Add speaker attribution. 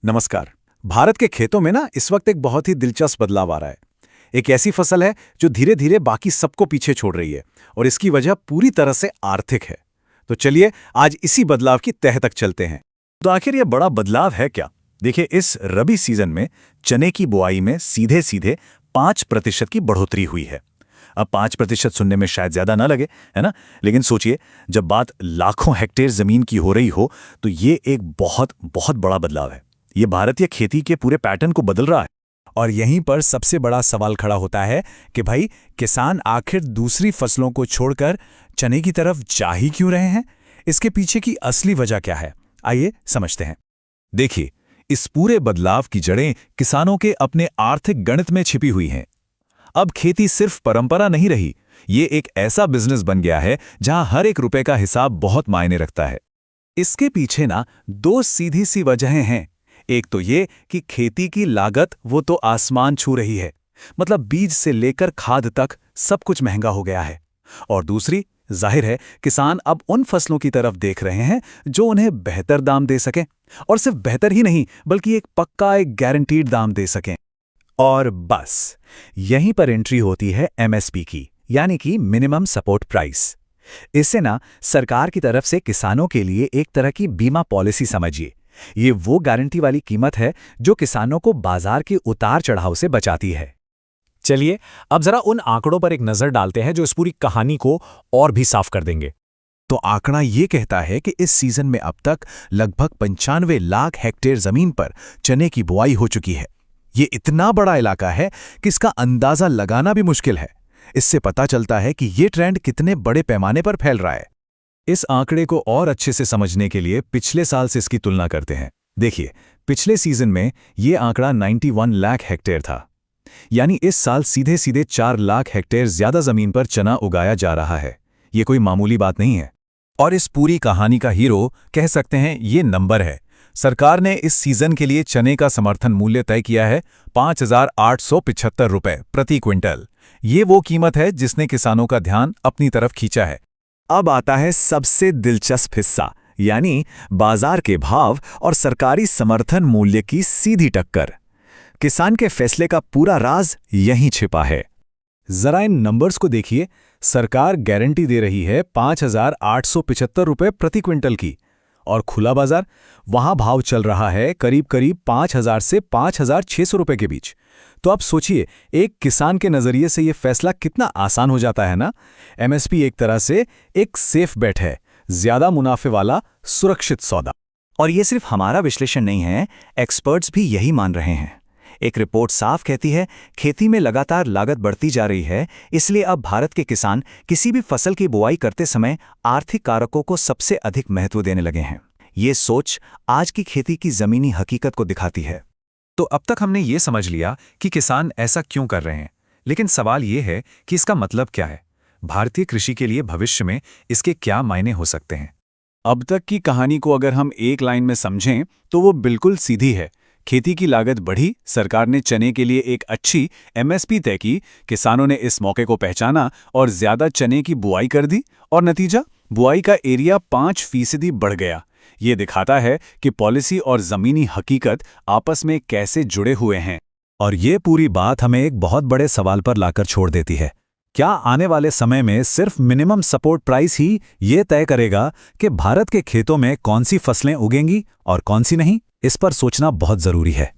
Speaker 1: नमस्कार। भारत के खेतों में ना इस वक्त एक बहुत ही दिलचस्प बदलाव आ रहा है। एक ऐसी फसल है जो धीरे धीरे बाकी सबको पीछे छोड़ रही है और इसकी वजह पूरी तरह से आर्थिक है। तो चलिए आज इसी बदलाव की तह तक चलते हैं।
Speaker 2: तो आखिर ये बड़ा बदलाव है क्या? देखिए, इस रबी सीजन में चने की बुआई में सीधे सीधे 5% की बढ़ोतरी हुई है। अब 5% सुनने में शायद ज्यादा ना लगे, है ना? लेकिन सोचिए, जब बात लाखों हेक्टेयर जमीन की हो रही हो तो ये एक बहुत बहुत बड़ा बदलाव है। ये भारतीय खेती के पूरे पैटर्न को बदल रहा है।
Speaker 3: और यहीं पर सबसे बड़ा सवाल खड़ा होता है कि भाई किसान आखिर दूसरी फसलों को छोड़कर चने की तरफ जा ही क्यों रहे हैं? इसके पीछे की असली वजह क्या है? आइए समझते हैं।
Speaker 2: देखिए, इस पूरे बदलाव की जड़ें किसानों के अपने आर्थिक गणित में छिपी हुई हैं। अब खेती सिर्फ परंपरा नहीं रही, ये एक ऐसा बिजनेस बन गया है जहां हर एक रुपए का हिसाब बहुत मायने रखता है।
Speaker 1: इसके पीछे ना दो सीधी सी वजहें हैं। एक तो ये कि खेती की लागत वो तो आसमान छू रही है, मतलब बीज से लेकर खाद तक सब कुछ महंगा हो गया है। और दूसरी, जाहिर है, किसान अब उन फसलों की तरफ देख रहे हैं जो उन्हें बेहतर दाम दे सकें, और सिर्फ बेहतर ही नहीं बल्कि एक पक्का, एक गारंटीड दाम दे सकें।
Speaker 3: और बस यहीं पर एंट्री होती है एमएसपी की, यानी कि मिनिमम सपोर्ट प्राइस। इससे ना सरकार की तरफ से किसानों के लिए एक तरह की बीमा पॉलिसी समझिए। ये वो गारंटी वाली कीमत है जो किसानों को बाजार के उतार चढ़ाव से बचाती है।
Speaker 4: चलिए अब जरा उन आंकड़ों पर एक नजर डालते हैं जो इस पूरी कहानी को और भी साफ कर देंगे।
Speaker 1: तो आंकड़ा ये कहता है कि इस सीजन में अब तक लगभग 95 लाख हेक्टेयर जमीन पर चने की बुआई हो चुकी है। ये इतना बड़ा इलाका है कि इसका अंदाजा लगाना भी मुश्किल है। इससे पता चलता है कि ये ट्रेंड कितने बड़े पैमाने पर फैल रहा है।
Speaker 2: इस आंकड़े को और अच्छे से समझने के लिए पिछले साल से इसकी तुलना करते हैं। देखिए, पिछले सीजन में ये आंकड़ा 91 लाख हेक्टेयर था, यानी इस साल सीधे सीधे 4 लाख हेक्टेयर ज्यादा जमीन पर चना उगाया जा रहा है। ये कोई मामूली बात नहीं है। और इस पूरी कहानी का हीरो कह सकते हैं ये नंबर है। सरकार ने इस सीजन के लिए चने का समर्थन मूल्य तय किया है 5,875 रुपए प्रति क्विंटल। ये वो कीमत है जिसने किसानों का ध्यान अपनी तरफ खींचा है।
Speaker 3: अब आता है सबसे दिलचस्प हिस्सा, यानी बाजार के भाव और सरकारी समर्थन मूल्य की सीधी टक्कर। किसान के फैसले का पूरा राज यहीं छिपा है।
Speaker 2: जरा इन नंबर्स को देखिए। सरकार गारंटी दे रही है 5,875 रुपए प्रति क्विंटल की, और खुला बाजार, वहां भाव चल रहा है करीब करीब 5,000 से 5,600 रुपए के बीच। तो आप सोचिए, एक किसान के नजरिए से यह फैसला कितना आसान हो जाता है ना। एमएसपी एक तरह से एक सेफ बेट है, ज्यादा मुनाफे वाला सुरक्षित सौदा।
Speaker 3: और ये सिर्फ हमारा विश्लेषण नहीं है, एक्सपर्ट्स भी यही मान रहे हैं। एक रिपोर्ट साफ कहती है, खेती में लगातार लागत बढ़ती जा रही है, इसलिए अब भारत के किसान किसी भी फसल की बुआई करते समय आर्थिक कारकों को सबसे अधिक महत्व देने लगे हैं। ये सोच आज की खेती की जमीनी हकीकत को दिखाती है।
Speaker 2: तो अब तक हमने ये समझ लिया कि किसान ऐसा क्यों कर रहे हैं, लेकिन सवाल ये है कि इसका मतलब क्या है? भारतीय कृषि के लिए भविष्य में इसके क्या मायने हो सकते हैं?
Speaker 1: अब तक की कहानी को अगर हम एक लाइन में समझें तो वो बिल्कुल सीधी है। खेती की लागत बढ़ी, सरकार ने चने के लिए एक अच्छी एमएसपी तय की, किसानों ने इस मौके को पहचाना और ज्यादा चने की बुआई कर दी, और नतीजा, बुआई का एरिया 5% बढ़ गया। ये दिखाता है कि पॉलिसी और जमीनी हकीकत आपस में कैसे जुड़े हुए हैं।
Speaker 2: और ये पूरी बात हमें एक बहुत बड़े सवाल पर लाकर छोड़ देती है। क्या आने वाले समय में सिर्फ मिनिमम सपोर्ट प्राइस ही ये तय करेगा कि भारत के खेतों में कौन सी फसलें उगेंगी और कौन सी नहीं? इस पर सोचना बहुत जरूरी है।